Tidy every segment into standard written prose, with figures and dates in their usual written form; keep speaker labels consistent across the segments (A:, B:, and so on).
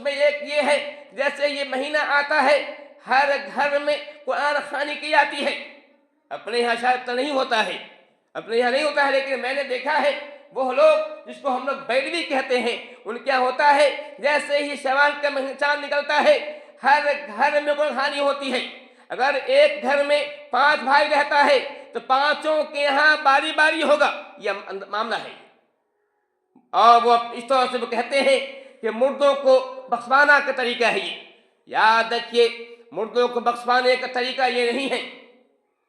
A: میں ایک یہ ہے جیسے یہ مہینہ آتا ہے ہر گھر میں قرآن خوانی کی جاتی ہے. اپنے یہاں شاید تو نہیں ہوتا ہے، اپنے یہاں نہیں ہوتا ہے، لیکن میں نے دیکھا ہے وہ لوگ جس کو ہم لوگ بیلوی کہتے ہیں، ان کیا ہوتا ہے جیسے ہی شوال کا چاند نکلتا ہے ہر گھر میں قرآن خوانی ہوتی ہے. اگر ایک گھر میں 5 بھائی رہتا ہے تو 5 کے یہاں باری باری ہوگا، یہ معاملہ ہے. اور وہ اس طرح سے وہ کہتے ہیں کہ مردوں کو بخشوانا کا طریقہ ہے یہ. یاد رکھیے مردوں کو بخشوانے کا طریقہ یہ نہیں ہے.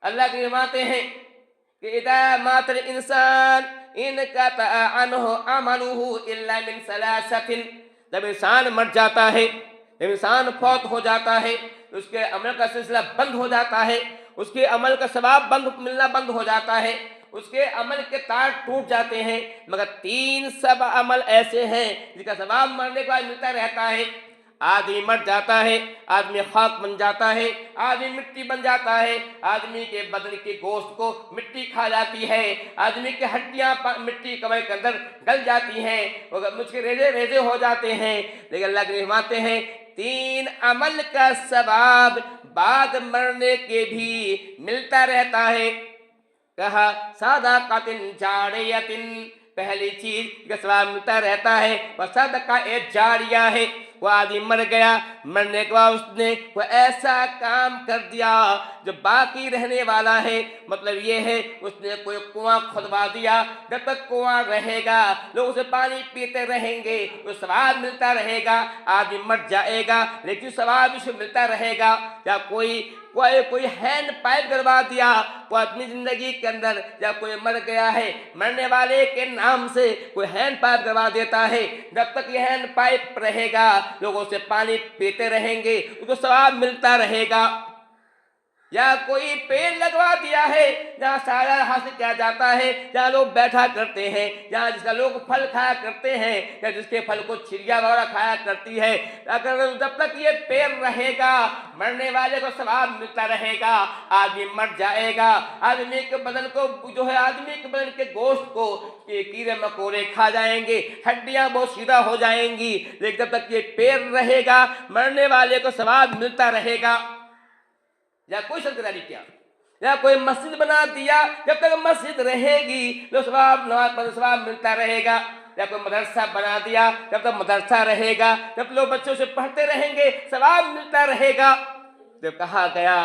A: اللہ کی فرماتے ہیں کہ اذا مات الانسان انقطع عنہ عمله الا من ثلاثۃ. جب انسان مر جاتا ہے، جب انسان فوت ہو جاتا ہے تو اس کے عمل کا سلسلہ بند ہو جاتا ہے، اس کے عمل کا ثواب ملنا بند ہو جاتا ہے، اس کے عمل کے تار ٹوٹ جاتے ہیں، مگر 3 سب عمل ایسے ہیں جن کا ثواب مرنے کے بعد ملتا رہتا ہے. آدمی مر جاتا ہے، آدمی خاک بن جاتا ہے، آدمی مٹی بن جاتا ہے، آدمی کے بدن کے گوشت کو مٹی کھا جاتی ہے، آدمی کے ہڈیاں مٹی کمر کے اندر گل جاتی ہیں، مجھ کے ریزے ریزے ہو جاتے ہیں. لیکن اللہ کے فرماتے ہیں 3 عمل کا ثواب بعد مرنے کے بھی ملتا رہتا ہے. کہا صدقۃ جاریۃ، پہلی چیز کا ثواب ملتا رہتا ہے وہ صدقہ جاریہ ہے. وہ آدمی مر گیا، مرنے کے بعد اس نے وہ ایسا کام کر دیا جو باقی رہنے والا ہے. مطلب یہ ہے اس نے کوئی کنواں کھدوا دیا، جب تک کنواں رہے گا لوگ اسے پانی پیتے رہیں گے، وہ ثواب ملتا رہے گا. آدمی مر جائے گا لیکن ثواب اسے ملتا رہے گا. یا کوئی ہینڈ پائپ گروا دیا وہ اپنی زندگی کے اندر، یا کوئی مر گیا ہے مرنے والے کے نام سے کوئی ہینڈ پائپ گروا دیتا ہے، جب تک یہ ہینڈ پائپ رہے گا لوگوں سے پانی پیتے رہیں گے، اس کو ثواب ملتا رہے گا. یا کوئی پیڑ لگوا دیا ہے جہاں سایہ حاصل کیا جاتا ہے، جہاں لوگ بیٹھا کرتے ہیں، جہاں جس کا لوگ پھل کھایا کرتے ہیں، یا جس کے پھل کو چڑیا وغیرہ کھایا کرتی ہے. اگر جب تک یہ پیڑ رہے گا مرنے والے کو ثواب ملتا رہے گا. آدمی مر جائے گا، آدمی کے بدن کو جو ہے آدمی کے بدن کے گوشت کو کیڑے مکوڑے کھا جائیں گے، ہڈیاں بوسیدہ ہو جائیں گی، لیکن جب تک یہ پیڑ رہے گا مرنے والے کو ثواب ملتا رہے گا. یا کوئی شرکداری کیا، یا کوئی مسجد بنا دیا، جب تک مسجد رہے گی لو ثواب نماز پر ثواب ملتا رہے گا. یا کوئی مدرسہ بنا دیا، جب تک مدرسہ رہے گا، جب لوگ بچوں سے پڑھتے رہیں گے ثواب ملتا رہے گا. جب کہا گیا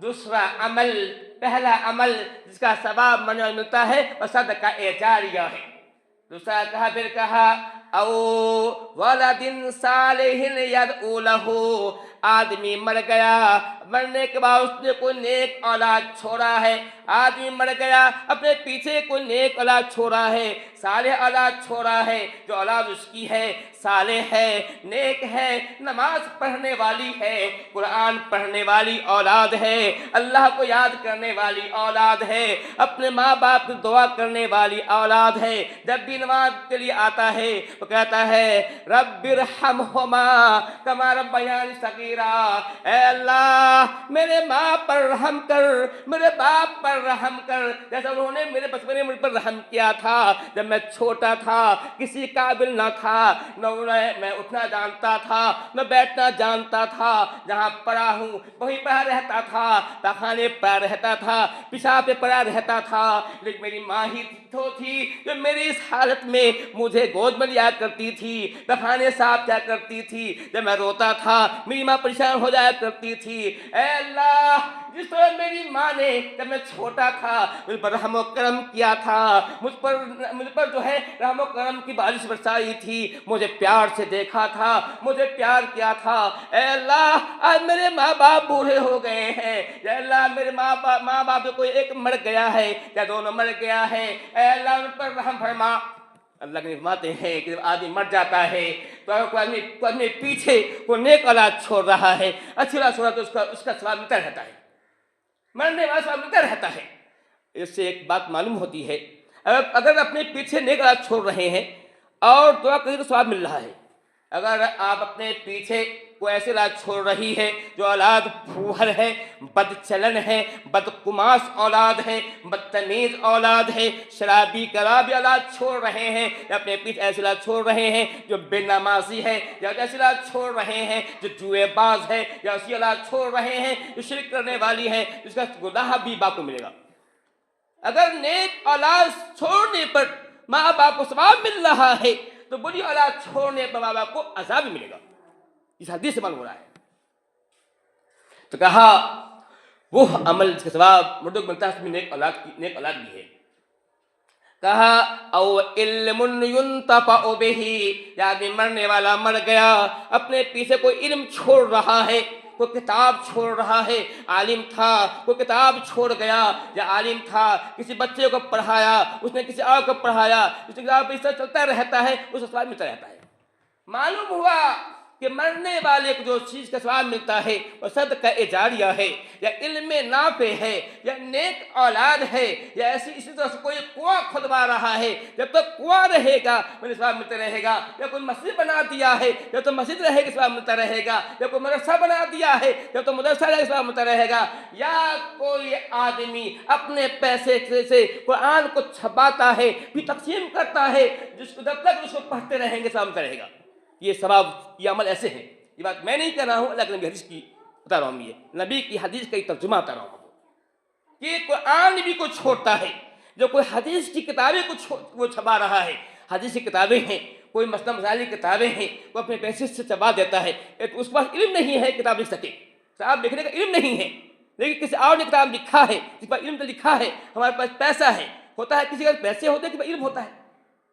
A: دوسرا عمل، پہلا عمل جس کا ثواب ملتا ہے وہ صدقہ جاریہ ہے. دوسرا کہا، پھر کہا او ولد صالح یدعو لہ. آدمی مر گیا، مرنے کے بعد اس نے کوئی نیک اولاد چھوڑا ہے. آدمی مر گیا اپنے پیچھے کوئی نیک اولاد چھوڑا ہے، صالح اولاد چھوڑا ہے، جو اولاد اس کی ہے صالح ہے، نیک ہے، نماز پڑھنے والی ہے، قرآن پڑھنے والی اولاد ہے، اللہ کو یاد کرنے والی اولاد ہے، اپنے ماں باپ کی دعا کرنے والی اولاد ہے. جب بھی نماز کے لیے آتا ہے وہ کہتا ہے رب ارحمہما کما ربیانی صغیرا. اے اللہ میرے ماں پر رحم کر، میرے باپ پر رحم کر، جیسا انہوں نے میرے بچپن میں مجھ پر رحم کیا تھا جب میں چھوٹا تھا، کسی قابل نہ تھا، نہ میں اٹھنا جانتا تھا، میں بیٹھنا جانتا تھا، جہاں پڑا ہوں وہیں پڑا رہتا تھا، پاخانے پڑا رہتا تھا، پیشاب پہ پڑا رہتا تھا. لیکن میری ماں ہی تو تھی جو میری اس حالت میں مجھے گود میں لیا کرتی تھی، پخانے صاف کیا کرتی تھی، جب میں روتا تھا میری ماں پریشان ہو جایا کرتی تھی. اے اللہ جس طرح میری ماں نے جب میں چھوٹا تھا مجھ پر رحم و کرم کیا تھا، مجھ پر جو ہے رحم و کرم کی بارش برسائی تھی، مجھے پیار سے دیکھا تھا، مجھے پیار کیا تھا. اے اللہ آج میرے ماں باپ بوڑھے ہو گئے ہیں، اے اللہ میرے ماں باپ جو کوئی ایک مر گیا ہے یا دونوں مر گیا ہے، اے اللہ ان پر رحم فرما. اللہ کے فرماتے ہیں کہ جب آدمی مر جاتا ہے تو اگر کوئی آدمی پیچھے کوئی نیک اولاد چھوڑ رہا ہے، اچھی اولاد چھوڑ رہا ہے تو اس کا ثواب ملتا رہتا ہے، مرنے والا ثواب ملتا رہتا ہے. اس سے ایک بات معلوم ہوتی ہے، اگر اپنے پیچھے نیک اولاد چھوڑ رہے ہیں اور دعا کریں تو ثواب مل رہا ہے. اگر آپ اپنے پیچھے کوئی ایسی اولاد چھوڑ رہی ہے جو اولاد پھوہر ہے، بد چلن ہے، بدقماش اولاد ہے، بدتمیز اولاد ہے، شرابی کرابی اولاد چھوڑ رہے ہیں، یا اپنے پیچھے ایسی اولاد چھوڑ رہے ہیں جو بے نمازی ہے، یا ایسی اولاد چھوڑ رہے ہیں جو جوئے باز ہے، یا ایسی اولاد چھوڑ رہے ہیں جو شرک کرنے والی ہے، جس کا گناہ بھی باپ کو ملے گا۔ اگر نیک اولاد چھوڑنے پر ماں باپ کو ثواب مل رہا ہے تو بری اولاد چھوڑنے پر ماں باپ کو عذاب بھی ملے گا، اس حدیث سے معلوم ہو رہا ہے۔ تو کہا وہ عمل جس کا ثواب مردوں کو ملتا ہے اس میں نیک اولاد بھی ہے۔ کہا او علم ينتفع به، یا آدمی مرنے والا مر گیا، اپنے پیچھے کوئی علم چھوڑ رہا ہے، کوئی کتاب چھوڑ رہا ہے، عالم تھا کوئی کتاب چھوڑ گیا، یا عالم تھا کسی بچے کو پڑھایا، اس نے کسی اور کو پڑھایا، اس کتاب پہ اس طرح چلتا رہتا ہے، اس کو ثواب ملتا رہتا ہے۔ معلوم ہوا کہ مرنے والے کو جو چیز کا ثواب ملتا ہے وہ صدقہ جاریہ ہے، یا علم نافع ہے، یا نیک اولاد ہے، یا اسی طرح سے کوئی کنواں کھدوا رہا ہے، جب تک کنواں رہے گا مجھے ثواب ملتا رہے گا، یا کوئی مسجد بنا دیا ہے جب تک مسجد رہے گا ثواب ملتا رہے گا، یا کوئی مدرسہ بنا دیا ہے جب تک مدرسہ رہے گا ثواب ملتا رہے گا، یا کوئی آدمی اپنے پیسے سے قرآن کو چھپاتا ہے پھر تقسیم کرتا ہے، جس کو جب تک اس کو پڑھتے رہیں گے ثواب ملتا رہے گا۔ یہ ثواب، یہ عمل ایسے ہیں، یہ بات میں نہیں کہہ رہا ہوں، اللہ کے نبی حدیث کی بتا رہا ہوں، یہ نبی کی حدیث کا ایک ترجمہ بتا رہا ہوں کہ قرآن بھی کو چھوڑتا ہے، جو کوئی حدیث کی کتابیں وہ چھپا رہا ہے، حدیث کی کتابیں ہیں، کوئی مسئلہ مسائل کی کتابیں ہیں، وہ اپنے پیسے سے چھپا دیتا ہے، اس کے پاس علم نہیں ہے کتاب لکھ سکے، کتاب لکھنے کا علم نہیں ہے، لیکن کسی اور نے کتاب لکھا ہے، جس پر علم تو لکھا ہے، ہمارے پاس پیسہ ہے، ہوتا ہے کسی کا پیسے ہوتے ہیں کہ علم ہوتا ہے،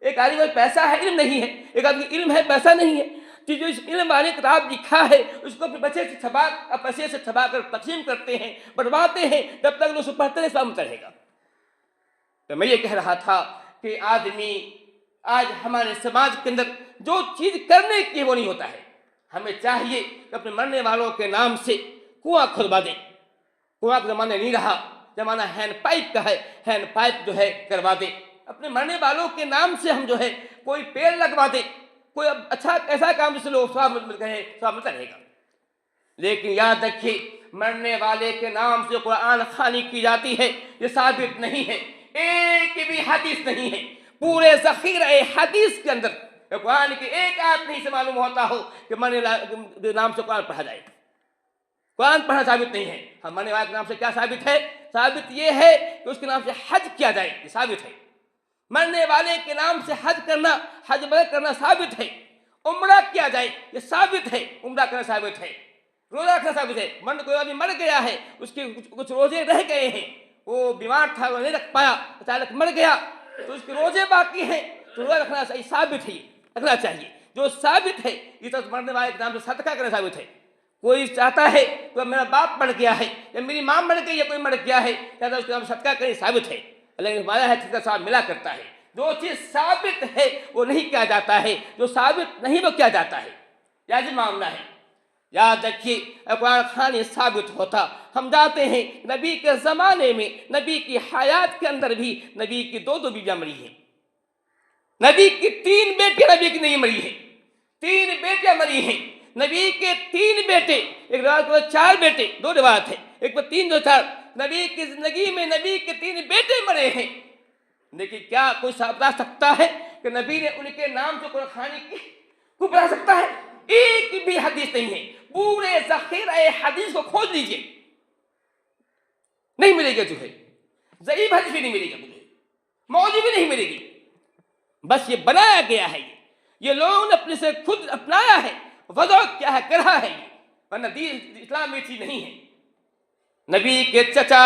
A: ایک آدمی کا پیسہ ہے علم نہیں ہے، ایک آدمی کا علم ہے پیسہ نہیں ہے، کہ جو اس علم والے کتاب لکھا ہے اس کو اپنے پیسے سے چھپا کر تقسیم کرتے ہیں، بڑھواتے ہیں، جب تک اس کو پڑھتے رہے ثواب ملتا رہے گا۔ تو میں یہ کہہ رہا تھا کہ آدمی آج ہمارے سماج کے اندر جو چیز کرنے کی وہ نہیں ہوتا ہے، ہمیں چاہیے کہ اپنے مرنے والوں کے نام سے کنواں کھدوا دیں۔ کنواں کا زمانہ نہیں رہا، زمانہ ہینڈ پائپ کا ہے، ہینڈ پائپ جو ہے کروا دیں، اپنے مرنے والوں کے نام سے ہم جو ہے کوئی پیڑ لگوا دیں، کوئی اچھا ایسا کام جس سے لوگ ثواب ملتا رہے گا۔ لیکن یاد رکھیے مرنے والے کے نام سے قرآن خوانی کی جاتی ہے، یہ ثابت نہیں ہے، ایک بھی حدیث نہیں ہے پورے ذخیرہ حدیث کے اندر قرآن کی ایک آیت نہیں سے معلوم ہوتا ہو کہ مرنے والے کے نام سے قرآن پڑھا جائے۔ قرآن پڑھنا ثابت نہیں ہے۔ ہم مرنے والے کے نام سے کیا ثابت ہے؟ ثابت یہ ہے کہ اس کے نام سے حج کیا جائے، یہ ثابت ہے۔ مرنے والے کے نام سے حج کرنا، حج بدر کرنا ثابت ہے۔ عمرہ کیا جائے یہ ثابت ہے، عمرہ کرنا ثابت ہے۔ روزہ رکھنا ثابت ہے۔ کوئی آدمی مر گیا ہے، اس کے کچھ روزے رہ گئے ہیں، وہ بیمار تھا وہ نہیں رکھ پایا، اچانک مر گیا تو اس کے روزے باقی ہیں تو روزہ رکھنا ثابت ہے، رکھنا چاہیے۔ جو ثابت ہے یہ تو مرنے والے کے نام سے صدقہ کرنا ثابت ہے۔ کوئی چاہتا ہے کہ میرا باپ مر گیا ہے یا میری ماں مر گئی یا کوئی مر گیا ہے، چاہتا ہے اس کے نام صدقہ کرے، ثابت ہے۔ اللہ نے فرمایا ہے جس کا ثواب ملا کرتا ہے۔ جو چیز ثابت ہے وہ نہیں کیا جاتا ہے، جو ثابت نہیں وہ کیا جاتا ہے، لازم معاملہ ہے۔ یاد رکھیے قرآن خوانی ثابت ہوتا، ہم جاتے ہیں نبی کے زمانے میں، نبی کی حیات کے اندر بھی نبی کی دو بیویاں مری ہیں، نبی کی 3 بیٹیاں نبی کی نہیں مری ہیں، 3 بیٹیاں مری ہیں، نبی کے 3 بیٹے، ایک روایت میں 4 بیٹے، 2 روایت ہے، ایک میں 3 2 4، نبی کی زندگی میں نبی کے 3 بیٹے مرے ہیں۔ لیکن کیا کوئی بتا سکتا ہے کہ نبی نے ان کے نام سے قرآن خوانی کی؟ کوئی بتا سکتا ہے؟ ایک بھی حدیث نہیں ہے۔ پورے ذخیرہ حدیث کو کھول لیجئے، نہیں ملے گا، جو ہے ضعیف حدیث بھی نہیں ملے گا، مجھے موضوع بھی نہیں ملے گی، بس یہ بنایا گیا ہے، یہ لوگوں نے اپنے سے خود اپنایا ہے، وضع کیا ہے کرا ہے، ورنہ دین اسلام میں چیز نہیں ہے۔ نبی کے چچا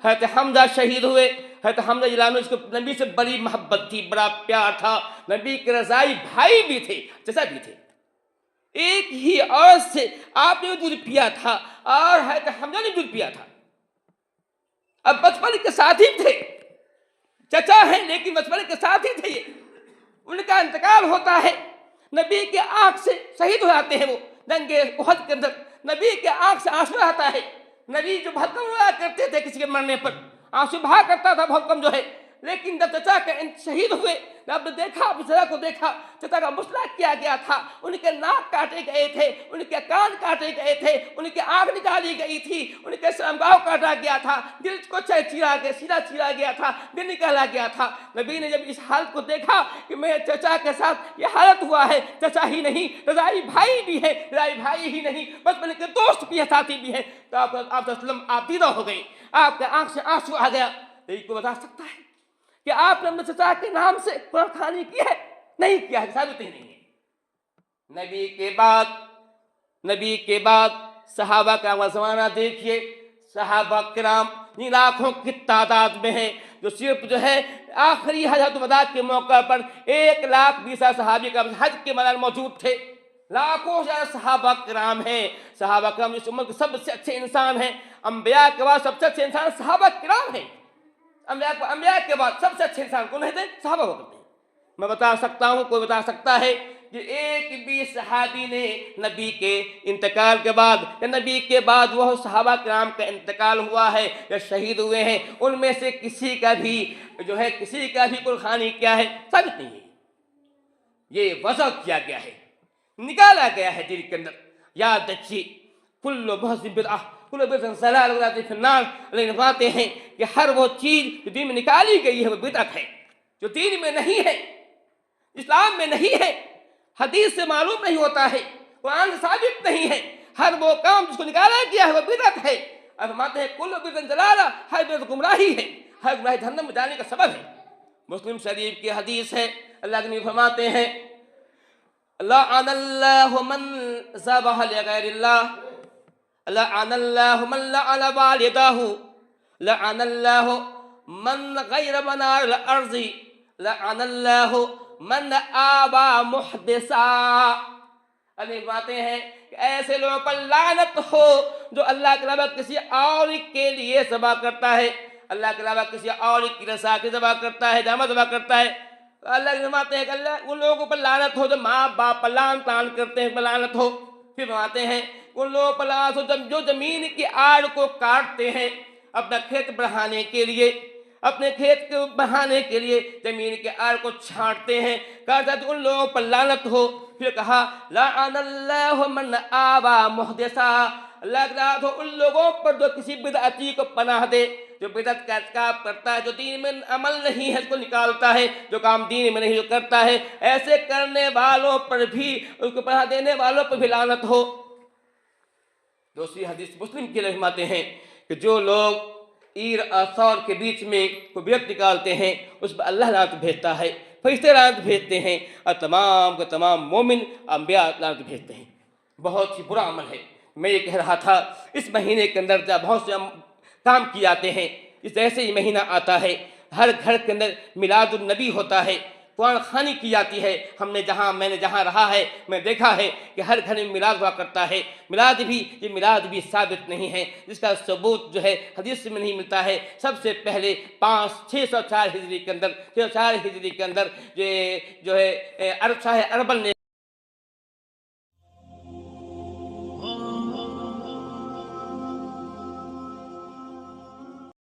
A: حضرت حمزہ شہید ہوئے، حضرت حمزہ جلانو اس کو نبی سے بڑی محبت تھی، بڑا پیار تھا، نبی کے رضائی بھائی بھی تھے، چچا بھی تھے، ایک ہی عورت سے آپ نے بھی دودھ پیا تھا اور حضرت حمزہ نے دودھ پیا تھا، اب بچپن کے ساتھی تھے، چچا ہیں لیکن بچپن کے ساتھی تھے، یہ ان کا انتقال ہوتا ہے، نبی کے آنکھ سے شہید ہو جاتے ہیں، وہ جنگ احد کے اندر نبی کے آنکھ سے آنسو آتا ہے، نبی جو بہت کم ہوا کرتے تھے کسی کے مرنے پر، آنسو بہا کرتا تھا بہت کم جو ہے، لیکن جب چچا کے شہید ہوئے، جب دیکھا، چچا کو دیکھا، چچا کا مسئلہ کیا گیا تھا، ان کے ناک کاٹے گئے تھے، ان کے کان کاٹے گئے تھے، ان کی آنکھ نکالی گئی تھی، ان کے سرمگاؤ کاٹا گیا تھا، دل کو چیرا گیا، سینا چیرا گیا تھا، دل نکالا گیا تھا۔ نبی نے جب اس حالت کو دیکھا کہ میرے چچا کے ساتھ یہ حالت ہوا ہے، چچا ہی نہیں رضائی بھائی بھی ہے، رضائی بھائی ہی نہیں بچپن کے دوست بھی ہے، ساتھی بھی ہے، تو آپ صلی اللہ علیہ وسلم آپ دیدہ ہو گئی، آپ کے آنکھ سے آنسو آ گیا۔ یہ کو بتا سکتا ہے کہ آپ نے اپنے چچا کے نام سے قرآن خوانی کی ہے؟ نہیں کیا ہے، ثابت ہی نہیں ہے۔ نبی کے بعد صحابہ کا زمانہ دیکھیے، صحابہ کرام لاکھوں کی تعداد میں ہیں، جو صرف جو ہے آخری حجۃ الوداع کے موقع پر 1,20,000 صحابی کا حج کے میدان موجود تھے۔ لاکھوں زیادہ صحابہ کرام ہیں، صحابہ کرام اس امت کے سب سے اچھے انسان ہیں، انبیاء کے بعد سب سے اچھے انسان صحابہ کرام ہیں۔ انبیاء کے بعد سب سے اچھے انسان کون ہیں؟ صحابہ ہوتے ہیں۔ میں بتا سکتا ہوں، کوئی بتا سکتا ہے کہ ایک بھی صحابی نے نبی کے انتقال کے بعد یا نبی کے بعد وہ صحابہ کرام کا انتقال ہوا ہے یا شہید ہوئے ہیں، ان میں سے کسی کا بھی قرآن خوانی کیا ہے؟ ثابت نہیں ہے۔ یہ وضع کیا گیا ہے، نکالا گیا ہے دل کے اندر۔ یاد رکھیے، کل محض بدعہ، کل بدعۃ ضلالہ فی النار۔ اللہ فرماتے ہیں کہ ہر وہ چیز جو دین میں نکالی گئی ہے وہ بدعت ہے، جو دین میں نہیں ہے، اسلام میں نہیں ہے، حدیث سے معلوم نہیں ہوتا ہے، قرآن سے ثابت نہیں ہے، ہر وہ کام جس کو نکالا گیا ہے وہ بدعت ہے۔ اور فرماتے ہیں کل بدعۃ ضلالہ، ہر بدعت گمراہی ہے، ہر گمراہی جہنم میں جانے کا سبب ہے۔ مسلم شریف کی حدیث ہے، اللہ کے نبی فرماتے ہیں لعن اللہ من ذبح لغیر اللہ، لعن اللہ من لعن والدہ، لعن اللہ من غیر منار الارض، لعن اللہ من آبا محدثا۔ اللہ فرماتے ہیں کہ ایسے لوگوں پر لعنت ہو جو اللہ کے علاوہ کسی اور کے لیے ذبح کرتا ہے، اللہ کے علاوہ کسی اور کی رضا کی ذبح کرتا ہے، جامع ذبح کرتا ہے۔ اللہ فرماتے ہیں کہ اللہ ان لوگوں پر لعنت ہو جو ماں باپ پر لعن طعن کرتے ہیں، پر لعنت ہو۔ پھر فرماتے ہیں ان لوگوں پر لعنت ہو جو زمین کی آڑ کو کاٹتے ہیں اپنا کھیت بڑھانے کے لیے، اپنے کھیت کو بڑھانے کے لیے زمین کے آڑ کو چھانٹتے ہیں، کہا ان لوگوں پر لعنت ہو۔ پھر کہا لعن اللہ من آبا محدثا، اللہ کی لعنت ہو ان لوگوں پر جو کسی بدعتی کو پناہ دے، جو بدعت کا ارتکاب کرتا ہے، جو دین میں عمل نہیں ہے اس کو نکالتا ہے، جو کام دین میں نہیں جو کرتا ہے، ایسے کرنے والوں پر بھی، اس کو پناہ دینے والوں پر بھی لعنت ہو۔ دوسری حدیث مسلم کے فرماتے ہیں کہ جو لوگ عیر اور ثور کے بیچ میں کوئی بدعت نکالتے ہیں اس پر اللہ لعنت بھیجتا ہے، فرشتے لعنت بھیجتے ہیں، اور تمام کے تمام مومن انبیاء لعنت بھیجتے ہیں۔ بہت ہی برا عمل ہے۔ میں یہ کہہ رہا تھا اس مہینے کے اندر جب بہت سے کام کیے جاتے ہیں، اس جیسے یہ مہینہ آتا ہے ہر گھر کے اندر میلاد النبی ہوتا ہے، قرآن خوانی کی جاتی ہے۔ میں نے جہاں رہا ہے میں دیکھا ہے کہ ہر گھر میں میلاد ہوا کرتا ہے۔ یہ میلاد بھی ثابت نہیں ہے، جس کا ثبوت جو ہے حدیث میں نہیں ملتا ہے۔ سب سے پہلے 604 ہجری کے اندر جو ہے شاہ اربل نے